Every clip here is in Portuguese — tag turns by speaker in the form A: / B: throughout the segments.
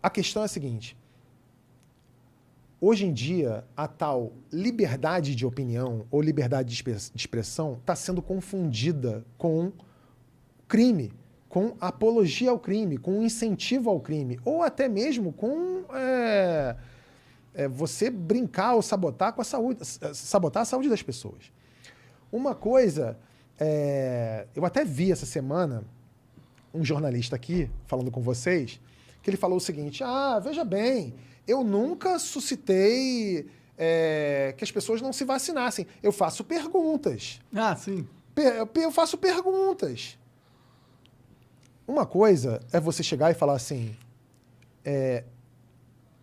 A: A questão é a seguinte. Hoje em dia, a tal liberdade de opinião ou liberdade de expressão está sendo confundida com crime, com apologia ao crime, com incentivo ao crime, ou até mesmo com você brincar ou sabotar a saúde das pessoas. Uma coisa, eu até vi essa semana um jornalista aqui falando com vocês, que ele falou o seguinte: veja bem, eu nunca suscitei que as pessoas não se vacinassem. Eu faço perguntas.
B: Sim.
A: Eu faço perguntas. Uma coisa é você chegar e falar assim,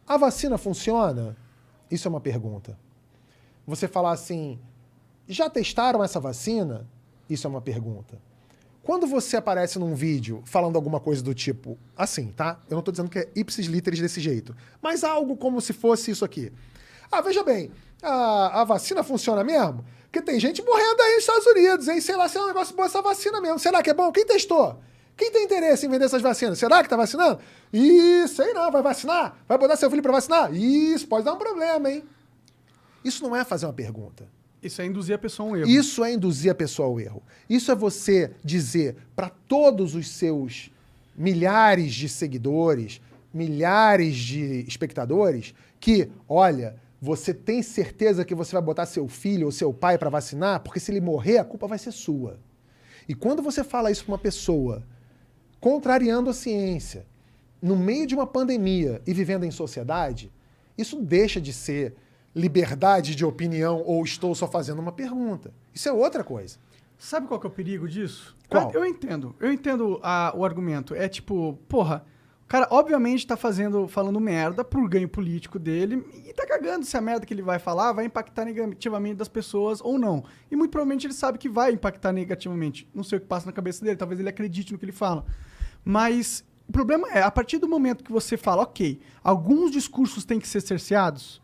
A: a vacina funciona? Isso é uma pergunta. Você falar assim, já testaram essa vacina? Isso é uma pergunta. Quando você aparece num vídeo falando alguma coisa do tipo, assim, tá? Eu não tô dizendo que é ipsis literis desse jeito, mas algo como se fosse isso aqui. Veja bem, a vacina funciona mesmo? Porque tem gente morrendo aí nos Estados Unidos, hein? Sei lá se é um negócio bom essa vacina mesmo. Será que é bom? Quem testou? Quem tem interesse em vender essas vacinas? Será que tá vacinando? Sei não, vai vacinar? Vai botar seu filho pra vacinar? Isso pode dar um problema, hein? Isso não é fazer uma pergunta.
B: Isso é induzir a pessoa a um erro.
A: Isso é induzir a pessoa ao erro. Isso é você dizer para todos os seus milhares de seguidores, milhares de espectadores, que, olha, você tem certeza que você vai botar seu filho ou seu pai para vacinar? Porque se ele morrer, a culpa vai ser sua. E quando você fala isso para uma pessoa, contrariando a ciência, no meio de uma pandemia e vivendo em sociedade, isso deixa de ser liberdade de opinião ou estou só fazendo uma pergunta. Isso é outra coisa.
B: Sabe qual que é o perigo disso?
A: Qual?
B: Eu entendo o argumento. É tipo, porra, o cara obviamente tá falando merda pro ganho político dele e tá cagando se a merda que ele vai falar vai impactar negativamente das pessoas ou não. E muito provavelmente ele sabe que vai impactar negativamente. Não sei o que passa na cabeça dele, talvez ele acredite no que ele fala. Mas o problema é, a partir do momento que você fala, ok, alguns discursos têm que ser cerceados,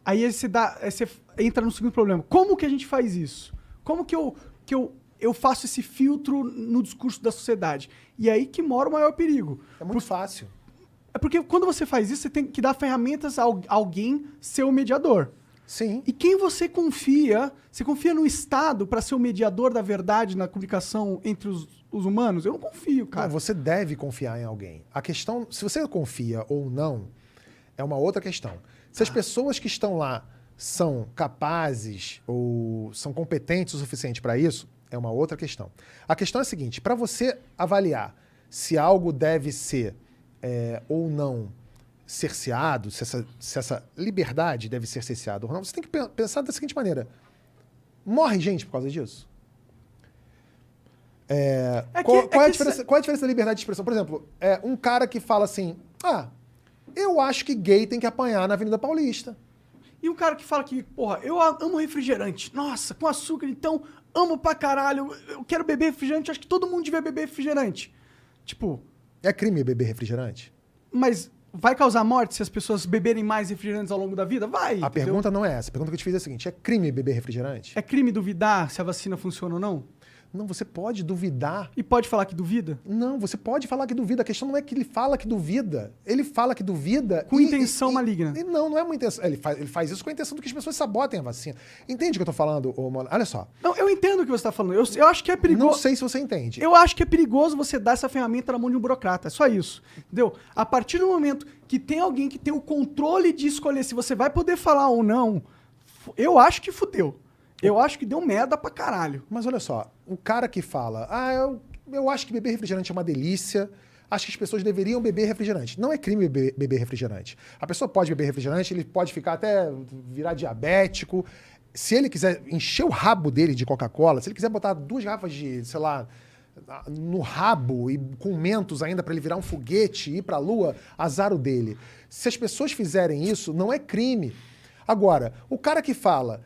B: aí você entra no segundo problema. Como que a gente faz isso? Como que eu faço esse filtro no discurso da sociedade? E aí que mora o maior perigo.
A: É muito fácil.
B: É porque quando você faz isso, você tem que dar ferramentas a alguém ser o mediador.
A: Sim.
B: E quem você confia? Você confia no Estado para ser o mediador da verdade na comunicação entre os humanos? Eu não confio, cara.
A: Não, você deve confiar em alguém. A questão, se você confia ou não, é uma outra questão. Se as pessoas que estão lá são capazes ou são competentes o suficiente para isso, é uma outra questão. A questão é a seguinte, para você avaliar se algo deve ser ou não cerceado, se essa liberdade deve ser cerceada ou não, você tem que pensar da seguinte maneira. Morre gente por causa disso? Qual é a diferença da liberdade de expressão? Por exemplo, um cara que fala assim, eu acho que gay tem que apanhar na Avenida Paulista.
B: E um cara que fala que, porra, eu amo refrigerante. Nossa, com açúcar, então, amo pra caralho. Eu quero beber refrigerante, acho que todo mundo devia beber refrigerante. Tipo...
A: É crime beber refrigerante?
B: Mas vai causar morte se as pessoas beberem mais refrigerantes ao longo da vida? Vai.
A: A pergunta não é essa. A pergunta que eu te fiz é a seguinte, é crime beber refrigerante?
B: É crime duvidar se a vacina funciona ou não?
A: Não, você pode duvidar.
B: E pode falar que duvida?
A: Não, você pode falar que duvida. A questão não é que ele fala que duvida. Ele fala que duvida...
B: Com intenção maligna.
A: Não é uma intenção. Ele faz isso com a intenção de que as pessoas sabotem a vacina. Entende o que eu tô falando, mano? Olha só.
B: Não, eu entendo o que você tá falando. Eu acho que é perigoso...
A: Não sei se você entende.
B: Eu acho que é perigoso você dar essa ferramenta na mão de um burocrata. É só isso. Entendeu? A partir do momento que tem alguém que tem o controle de escolher se você vai poder falar ou não, eu acho que fudeu. Eu acho que deu merda pra caralho.
A: Mas olha só, o cara que fala, eu acho que beber refrigerante é uma delícia, acho que as pessoas deveriam beber refrigerante. Não é crime beber refrigerante. A pessoa pode beber refrigerante, ele pode ficar até virar diabético. Se ele quiser encher o rabo dele de Coca-Cola, se ele quiser botar 2 garrafas de, sei lá, no rabo e com mentos ainda para ele virar um foguete e ir pra lua, azar o dele. Se as pessoas fizerem isso, não é crime. Agora, o cara que fala...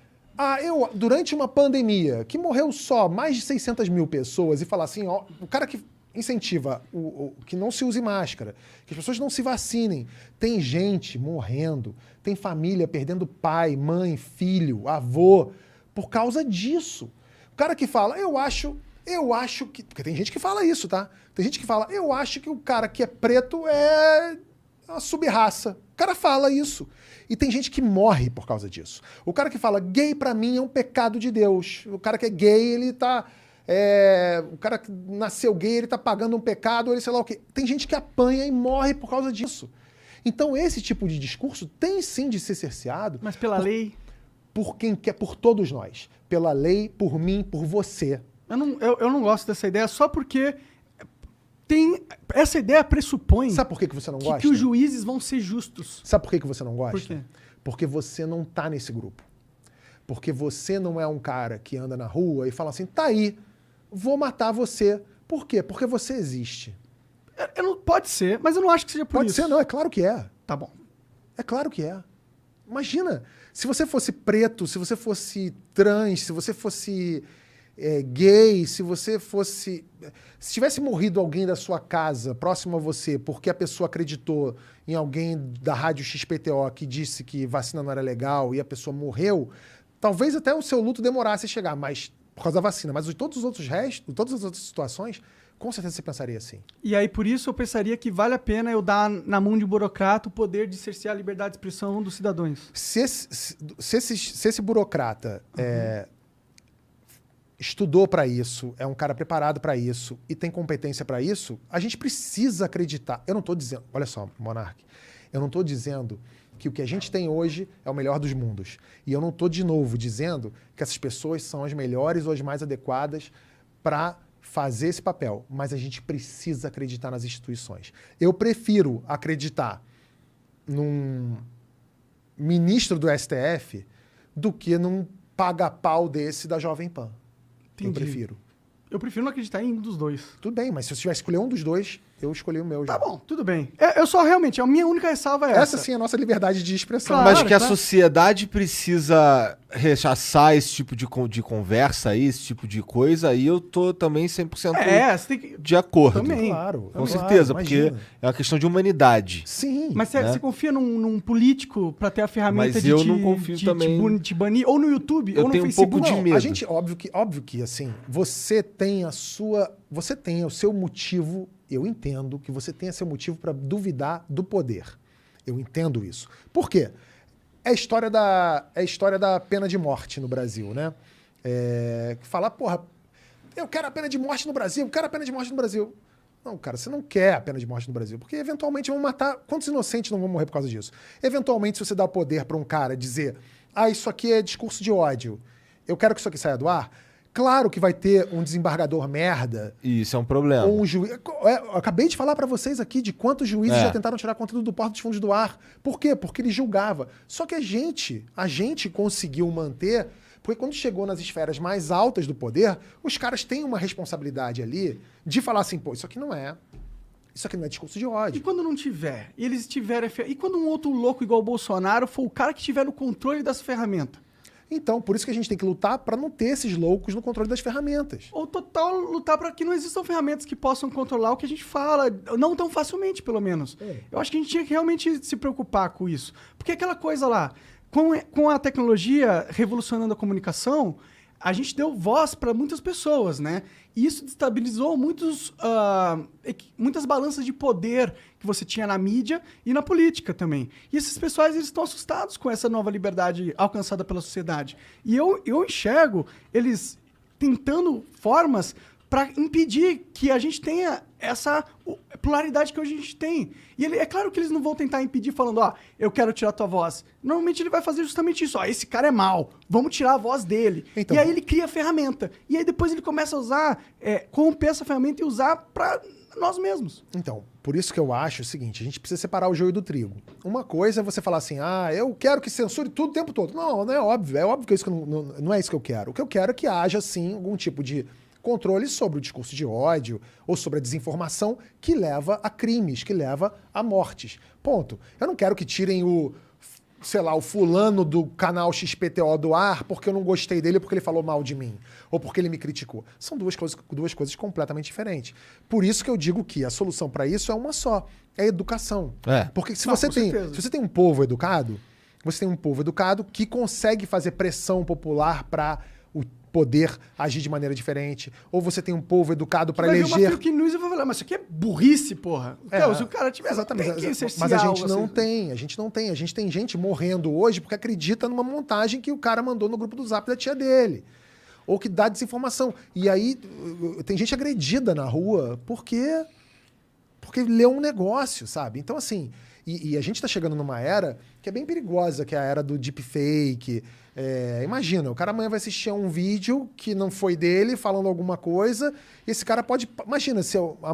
A: durante uma pandemia, que morreu só mais de 600 mil pessoas, e falar assim, o cara que incentiva que não se use máscara, que as pessoas não se vacinem, tem gente morrendo, tem família perdendo pai, mãe, filho, avô, por causa disso. O cara que fala, eu acho Eu acho que... Porque tem gente que fala isso, tá? Tem gente que fala, eu acho que o cara que é preto é uma sub-raça. O cara fala isso. E tem gente que morre por causa disso. O cara que fala, gay pra mim é um pecado de Deus. O cara que é gay, ele tá... o cara que nasceu gay, ele tá pagando um pecado, ele sei lá o quê. Tem gente que apanha e morre por causa disso. Então esse tipo de discurso tem sim de ser cerceado.
B: Mas pela lei...
A: Por quem quer, por todos nós. Pela lei, por mim, por você.
B: Eu não gosto dessa ideia só porque essa ideia pressupõe
A: Sabe por que você não gosta?
B: que os juízes vão ser justos.
A: Sabe por que você não gosta?
B: Por quê?
A: Porque você não tá nesse grupo. Porque você não é um cara que anda na rua e fala assim, tá aí, vou matar você. Por quê? Porque você existe.
B: Pode ser, mas eu não acho que seja por
A: Pode
B: isso.
A: ser, não, é claro que é.
B: Tá bom.
A: É claro que é. Imagina, se você fosse preto, se você fosse trans, se você fosse gay, se você fosse... Se tivesse morrido alguém da sua casa, próximo a você, porque a pessoa acreditou em alguém da rádio XPTO que disse que vacina não era legal e a pessoa morreu, talvez até o seu luto demorasse a chegar, mas por causa da vacina. Mas todos os outros restos, todas as outras situações, com certeza você pensaria assim.
B: E aí, por isso, eu pensaria que vale a pena eu dar na mão de um burocrata o poder de cercear a liberdade de expressão dos cidadãos.
A: Se esse burocrata estudou para isso, é um cara preparado para isso e tem competência para isso, a gente precisa acreditar. Eu não estou dizendo... Olha só, Monark. Eu não estou dizendo que o que a gente tem hoje é o melhor dos mundos. E eu não estou, de novo, dizendo que essas pessoas são as melhores ou as mais adequadas para fazer esse papel, mas a gente precisa acreditar nas instituições. Eu prefiro acreditar num ministro do STF do que num paga-pau desse da Jovem Pan.
B: Entendi.
A: Eu prefiro.
B: Eu prefiro não acreditar em um dos dois.
A: Tudo bem, mas se eu tivesse que escolher um dos dois, eu escolhi o meu já.
B: Tá bom, tudo bem. Eu só realmente, a minha única ressalva é essa.
A: Essa sim é a nossa liberdade de expressão.
B: Claro.
C: Mas que a sociedade precisa rechaçar esse tipo de conversa aí, esse tipo de coisa, aí eu tô também 100%
B: você tem que...
C: de acordo.
B: Também.
A: Claro.
C: Com
A: claro,
C: certeza,
A: imagina.
C: porque é uma questão de humanidade.
A: Sim.
B: Mas você confia num político pra ter a ferramenta
C: Mas
B: de
C: eu não confio também.
B: te banir? Ou no YouTube,
C: Eu
B: ou no
C: tenho um
B: Facebook?
C: pouco de
A: Não,
C: medo.
A: a gente, óbvio que assim, você tem o seu motivo, eu entendo que você tenha seu motivo para duvidar do poder. Eu entendo isso. Por quê? É a história da pena de morte no Brasil, né? Falar, porra, eu quero a pena de morte no Brasil, eu quero a pena de morte no Brasil. Não, cara, você não quer a pena de morte no Brasil, porque eventualmente vão matar... Quantos inocentes não vão morrer por causa disso? Eventualmente, se você dá o poder para um cara dizer, isso aqui é discurso de ódio, eu quero que isso aqui saia do ar, claro que vai ter um desembargador merda.
C: Isso é um problema.
A: Ou um juiz. Eu acabei de falar para vocês aqui de quantos juízes já tentaram tirar conteúdo do Porta dos Fundos do ar. Por quê? Porque ele julgava. Só que a gente conseguiu manter, porque quando chegou nas esferas mais altas do poder, os caras têm uma responsabilidade ali de falar assim, pô, isso aqui não é discurso de
B: E
A: ódio.
B: quando não tiver? E eles tiverem... E quando um outro louco igual o Bolsonaro for o cara que tiver no controle dessa ferramenta?
A: Então, por isso que a gente tem que lutar para não ter esses loucos no controle das ferramentas.
B: Ou total lutar para que não existam ferramentas que possam controlar o que a gente fala, não tão facilmente, pelo menos. Eu acho que a gente tinha que realmente se preocupar com isso. Porque aquela coisa lá, com a tecnologia revolucionando a comunicação, a gente deu voz para muitas pessoas, né? E isso destabilizou muitas balanças de poder que você tinha na mídia e na política também. E esses pessoais, eles estão assustados com essa nova liberdade alcançada pela sociedade. E eu enxergo eles tentando formas para impedir que a gente tenha essa pluralidade que hoje a gente tem. E é claro que eles não vão tentar impedir falando, eu quero tirar tua voz. Normalmente ele vai fazer justamente isso. Esse cara é mau, vamos tirar a voz dele.
A: Então,
B: e aí ele cria a ferramenta. E aí depois ele começa a usar, corromper essa ferramenta e usar para nós mesmos.
A: Então, por isso que eu acho o seguinte, a gente precisa separar o joio do trigo. Uma coisa é você falar assim, eu quero que censure tudo o tempo todo. Não, não é óbvio. É óbvio que isso não é isso que eu quero. O que eu quero é que haja, sim, algum tipo de controle sobre o discurso de ódio ou sobre a desinformação que leva a crimes, que leva a mortes. Ponto. Eu não quero que tirem o fulano do canal XPTO do ar porque eu não gostei dele, porque ele falou mal de mim, ou porque ele me criticou. São duas coisas completamente diferentes. Por isso que eu digo que a solução para isso é uma só, é a educação. Porque se você tem um povo educado, você tem um povo educado que consegue fazer pressão popular para poder agir de maneira diferente, ou você tem um povo educado para
B: Vai ver
A: eleger...
B: uma fake news e vai falar, mas isso aqui é burrice, porra. Então, se o cara tiver...
A: Exatamente.
B: tem que cercear
A: Mas a gente
B: algo
A: não
B: assim.
A: tem, a gente não tem. A gente tem gente morrendo hoje porque acredita numa montagem que o cara mandou no grupo do Zap da tia dele. Ou que dá desinformação. E aí tem gente agredida na rua porque leu um negócio, sabe? Então, assim, e a gente tá chegando numa era que é bem perigosa, que é a era do deepfake. Imagina, o cara amanhã vai assistir a um vídeo que não foi dele, falando alguma coisa, e esse cara pode... Imagina, se eu, na